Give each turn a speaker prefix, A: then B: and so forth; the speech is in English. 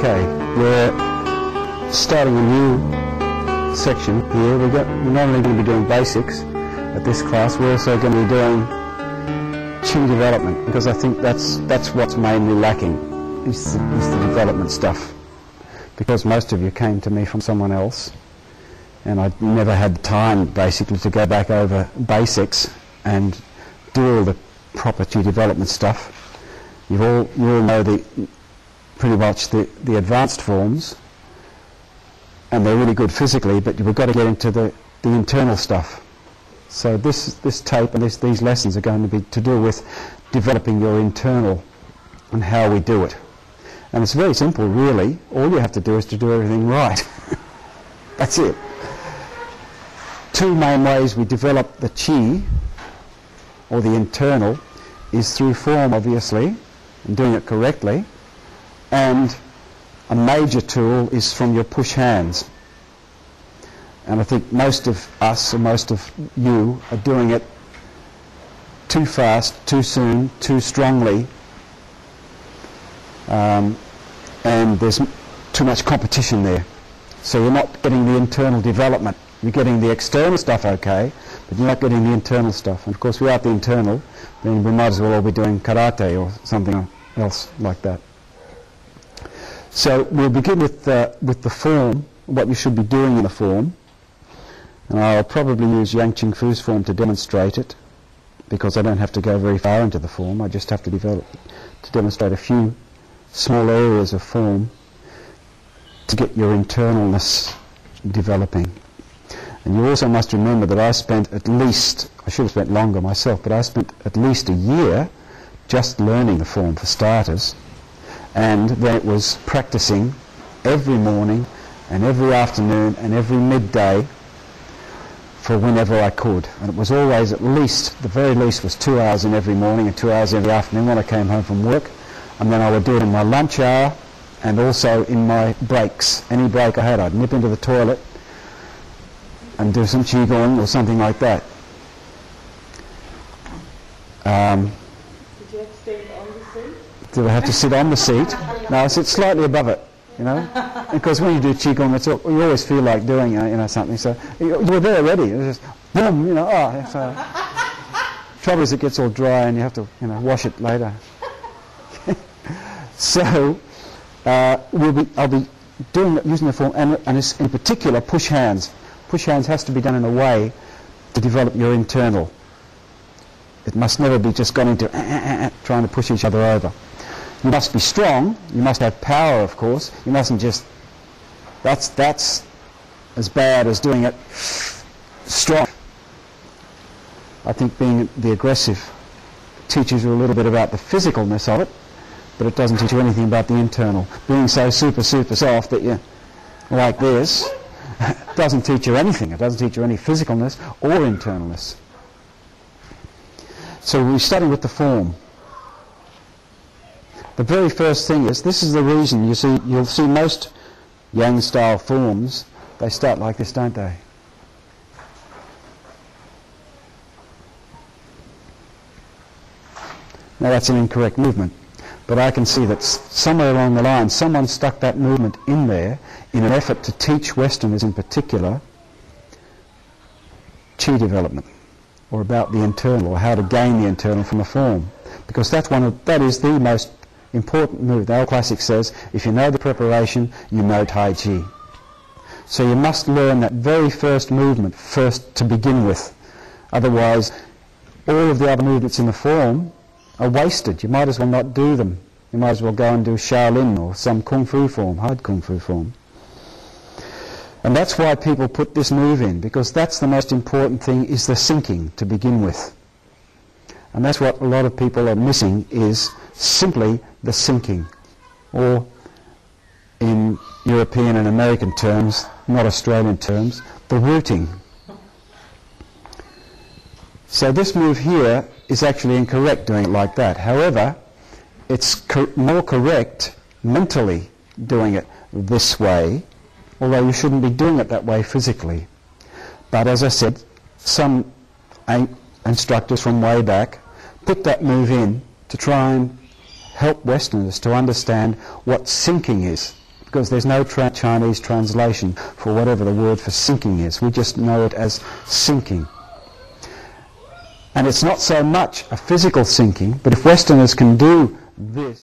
A: Okay, we're starting a new section here. We're not only going to be doing basics at this class, we're also going to be doing chi development, because I think that's what's mainly lacking, is the development stuff. Because most of you came to me from someone else, and I never had time basically to go back over basics and do all the proper chi development stuff. You all know pretty much the advanced forms, and they're really good physically, but we've got to get into the internal stuff. So this tape and these lessons are going to be to do with developing your internal and how we do it. And it's very simple, really. All you have to do is to do everything right. That's it. Two main ways we develop the chi, or the internal, is through form, obviously, and doing it correctly. And a major tool is from your push hands. And I think most of us, or most of you, are doing it too fast, too soon, too strongly. And there's too much competition there. So you're not getting the internal development. You're getting the external stuff okay, but you're not getting the internal stuff. And of course, without the internal, then we might as well all be doing karate or something else like that. So we'll begin with the form, what you should be doing in the form. And I'll probably use Yang Ching Fu's form to demonstrate it, because I don't have to go very far into the form. I just have to demonstrate a few small areas of form to get your internalness developing. And you also must remember that I spent at least, I should have spent longer myself, but I spent at least a year just learning the form for starters, and then it was practicing every morning and every afternoon and every midday for whenever I could. And it was always at least, the very least was 2 hours in every morning and 2 hours every afternoon when I came home from work. And then I would do it in my lunch hour and also in my breaks. Any break I had, I'd nip into the toilet and do some qigong or something like that.
B: Did you have to stand on the seat?
A: Did I have to sit on the seat? No, I sit slightly above it, you know. Because when you do qigong, you always feel like doing, something. So you were there already. It was just boom, So trouble is, it gets all dry and you have to, wash it later. So I'll be using the form, and it's in particular push hands. Push hands has to be done in a way to develop your internal. It must never be just gone into trying to push each other over. You must be strong. You must have power, of course. You mustn't just. That's as bad as doing it strong. I think being the aggressive teaches you a little bit about the physicalness of it, but it doesn't teach you anything about the internal. Being so super soft that you're like this doesn't teach you anything. It doesn't teach you any physicalness or internalness. So we're starting with the form. The very first thing is, this is the reason you'll see most Yang style forms, they start like this, don't they? Now that's an incorrect movement, but I can see that somewhere along the line someone stuck that movement in there in an effort to teach Westerners in particular chi development, or about the internal, or how to gain the internal from a form, because that is the most important move. The old classic says, if you know the preparation, you know Tai Chi. So you must learn that very first movement first to begin with. Otherwise, all of the other movements in the form are wasted. You might as well not do them. You might as well go and do Shaolin or some Kung Fu form, hard Kung Fu form. And that's why people put this move in, because that's the most important thing, is the sinking to begin with. And that's what a lot of people are missing, is simply the sinking, or in European and American terms, not Australian terms, the rooting. So this move here is actually incorrect, doing it like that. However, it's more correct mentally doing it this way, although you shouldn't be doing it that way physically. But as I said, some instructors from way back put that move in to try and help Westerners to understand what sinking is. because there's no Chinese translation for whatever the word for sinking is. We just know it as sinking. And it's not so much a physical sinking, but if Westerners can do this